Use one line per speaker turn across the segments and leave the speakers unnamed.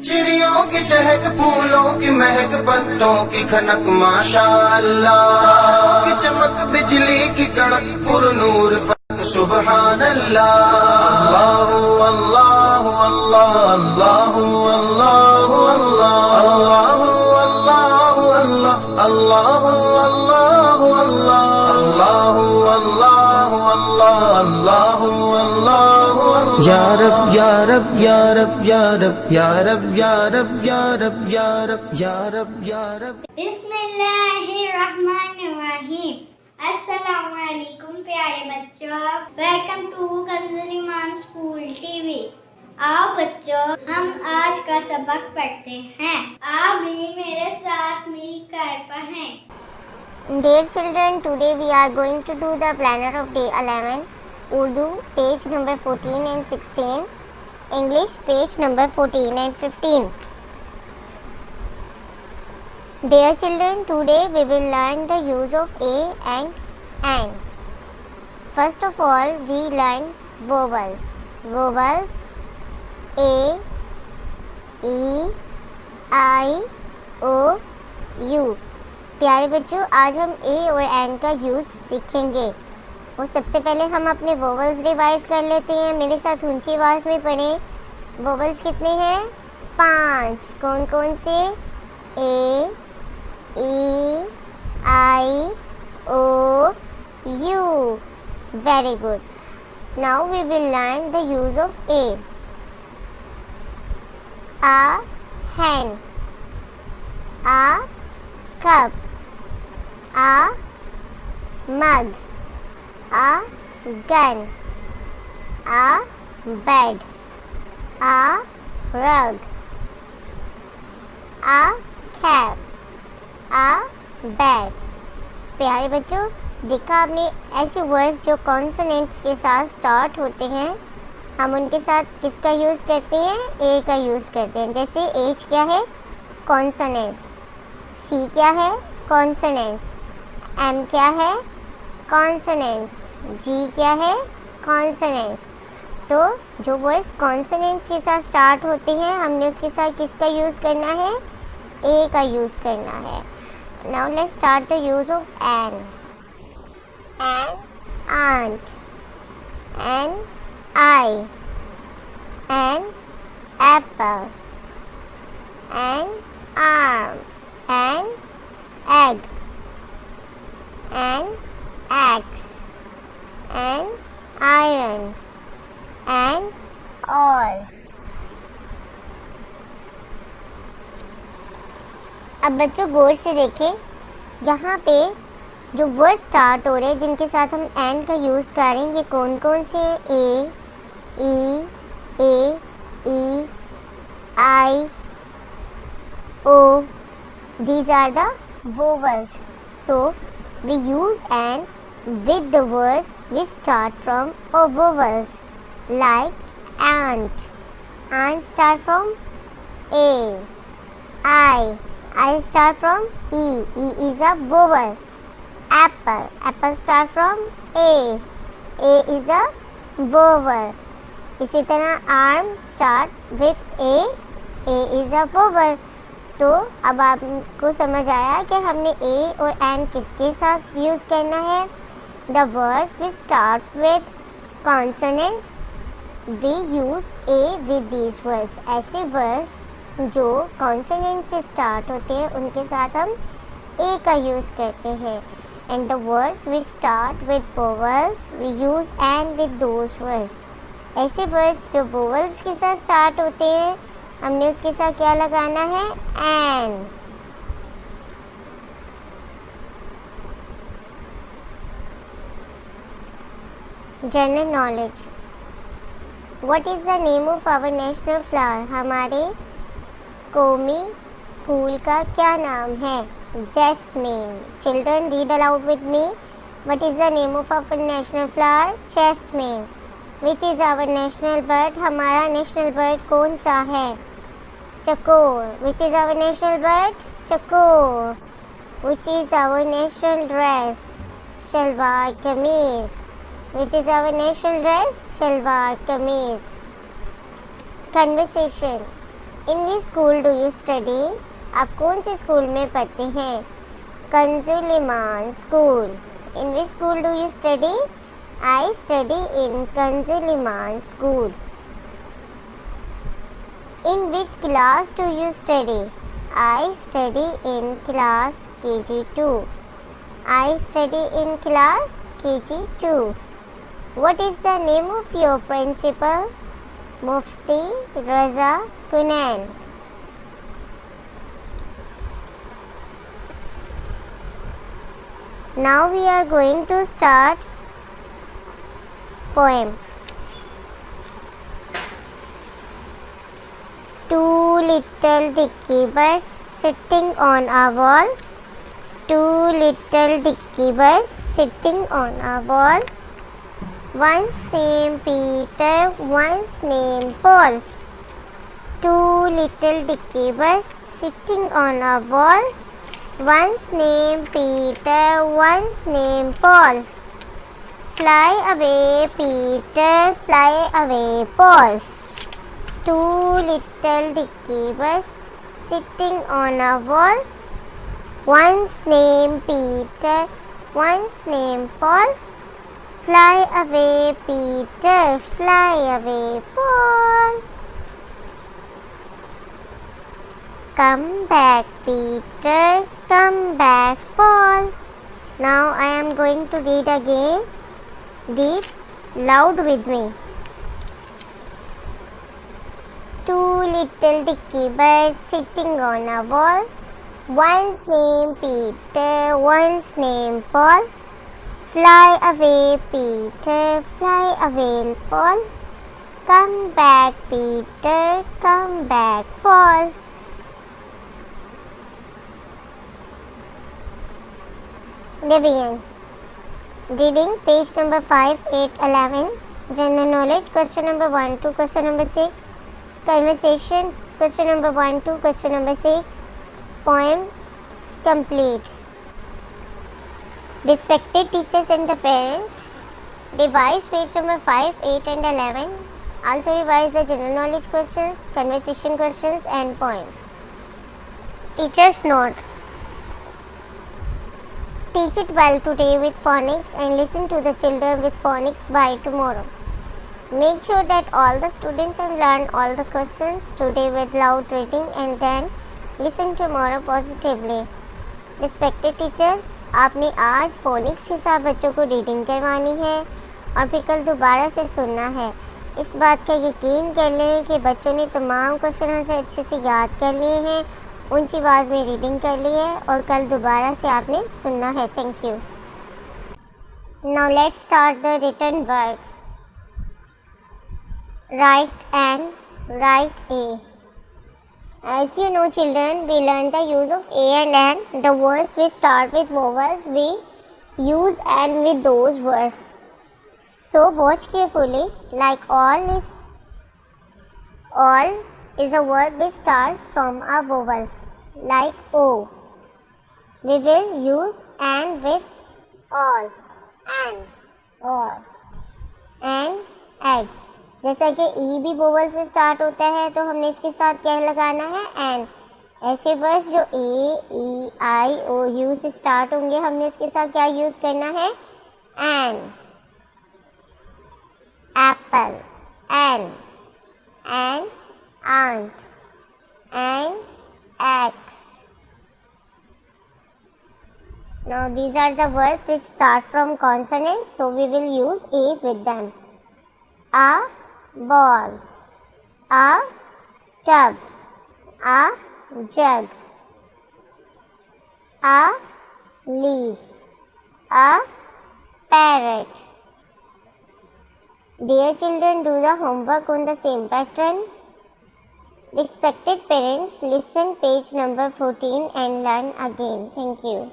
चिड़ियों की चहक, फूलों की महक, पत्तों की खनक, माशाअल्लाह की चमक, बिजली की कड़क, पुरनूर फलक, सुबहान अल्लाह। अल्लाह अल्लाह अल्लाह अल्लाह अल्लाह अल्लाह अल्लाह अल्लाह अल्लाह अल्लाह अल्लाह अल्लाह अल्लाह या रब या रब या रब या रब या रब या रब या रब या रब या रब या रब।
बिस्मिल्लाहिर्रहमानिर्रहीम। अस्सलामुअलैकुम प्यारे बच्चों, welcome to Kanzul Iman school TV. आओ बच्चों, हम आज का सबक पढ़ते हैं। आप भी मेरे साथ मिलकर पढ़ें।
Dear children, today we are going to do the planner of day 11, Urdu page number 14 and 16, English page number 14 and 15. Dear children, today we will learn the use of a and an. First of all, we learn vowels. Vowels a, e, I, o, u. प्यारे बच्चों, आज हम ए और N का use सीखेंगे। और सबसे पहले हम अपने वोवल्स रिवाइज कर लेते हैं। मेरे साथ ऊंची आवाज़ में पढ़ें। वोवल्स कितने हैं? 5। कौन कौन से? A, E, I, O, U. Very good. Now we will learn the use of a. A hen, a cup, a mug, a gun, a bed, a rug, a cap, a bag। प्यारे बच्चों, देखा आपने ऐसे words जो consonants के साथ start होते हैं, हम उनके साथ किसका यूज़ करते हैं? ए का यूज़ करते हैं। जैसे एच क्या है? कॉन्सोनेंट्स। सी क्या है? कॉन्सोनेंट्स। एम क्या है? कॉन्सोनेंट्स। जी क्या है? कॉन्सोनेंट्स। तो जो वर्ड्स कॉन्सोनेंट्स के साथ स्टार्ट होते हैं, हमने उसके साथ किसका यूज़ करना है? ए का यूज़ करना है। Now let's start the use of an. An ant, an eye, an apple, an arm, an egg, an axe, an iron, an all। अब बच्चों गौर से देखें, यहाँ पे जो वर्ड स्टार्ट हो रहे हैं जिनके साथ हम एन का यूज़ करें, ये कौन कौन से हैं? ए, आई, O, these are the vowels. So we use an with the words which start from o vowels, like ant. Ant start from A. I start from E. E is a vowel. Apple. Apple start from A. A is a vowel. इसी तरह arm start with A. A is a vowel. तो अब आपको समझ आया कि हमने ए और एन किसके साथ यूज़ करना है? The words which start with consonants, we use a with these words. ऐसे वर्ड्स जो कॉन्सोनेंट से स्टार्ट होते हैं उनके साथ हम ए का यूज़ करते हैं। And the words which start with vowels, we use an with those words. ऐसे वर्ड्स जो वोवल्स के साथ स्टार्ट होते हैं, हमने उसके साथ क्या लगाना है? An. General knowledge. What is the name of our national flower? हमारे कौमी फूल का क्या नाम है? Jasmine. Children read aloud with me. What is the name of our national flower? Jasmine. Which is our national bird? हमारा national bird कौन सा है? Chakor. Which is our national bird? Chakor. Which is our national dress? Shalwar kameez. Which is our national dress? Shalwar kameez. Conversation. In which school do you study? आप कौन से school में पढ़ते हैं? Kanzul Iman school. In which school do you study? I study in Kanzul Iman school. In which class do you study? I study in class KG2। I study in class KG2। What is the name of your principal? Mufti Raza Kunan। Now we are going to start poem. Two little dicky birds sitting on a wall. Two little dicky birds sitting on a wall. One's name Peter, one's name Paul. Two little dicky birds sitting on a wall. One's name Peter, one's name Paul. Fly away Peter, fly away Paul. Two little dicky birds sitting on a wall. One's name Peter, one's name Paul. Fly away Peter, fly away Paul. Come back Peter, come back Paul. Now I am going to read again. Read loud with me. Two little dicky birds sitting on a wall. One's name Peter, one's name Paul. Fly away Peter, fly away Paul. Come back Peter, come back Paul. Revision. Reading page number 5, 8, 11. General knowledge question number 1 to question number 6. Conversation question number 1 to question number 6. Poem complete. Respected teachers and the parents, revise page number 5, 8 and 11. Also revise the general knowledge questions, conversation questions and poem. Teacher's note. Teach it well today with phonics and listen to the children with phonics by tomorrow. Make sure that all the students have learned all the questions today with loud reading and then listen tomorrow positively. Respected teachers, आपने आज phoenix के साथ बच्चों को reading करवानी है और फिर कल दोबारा से सुनना है। इस बात का यकीन कर लें कि बच्चों ने तमाम क्वेश्चन आंसर अच्छे से याद कर लिए हैं, ऊंची आवाज़ में रीडिंग कर ली है और कल दोबारा से आपने सुनना है। Thank you. Now let's start the written work. Write an, write a. As you know children, we learn the use of A and N. The words which start with vowels, we use N with those words. So watch carefully. Like all is a word which starts from a vowel. Like O. We will use N with all. N. All. And egg. जैसा कि ई भी vowel से start होता है तो हमने इसके साथ क्या लगाना है? एन। ऐसे वर्ड्स जो ए, ई, आई, ओ, यू से स्टार्ट होंगे हमने इसके साथ क्या यूज़ करना है? An. Apple, an. An, ant, an, axe. Now these are the words which start from consonants, so we will use A with them. A ball, a tub, a jug, a leaf, a parrot. Dear children, do the homework on the same pattern. Respected parents, listen page number 14 and learn again. Thank you.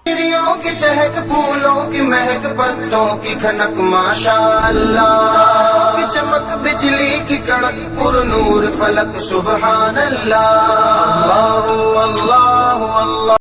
चिड़ियों की चहक, फूलों की महक, पत्तों की खनक, माशाअल्लाह की चमक, बिजली की कड़क, पुरनूर फलक, सुबहान अल्लाह। अल्लाह अल्लाह अल्लाह।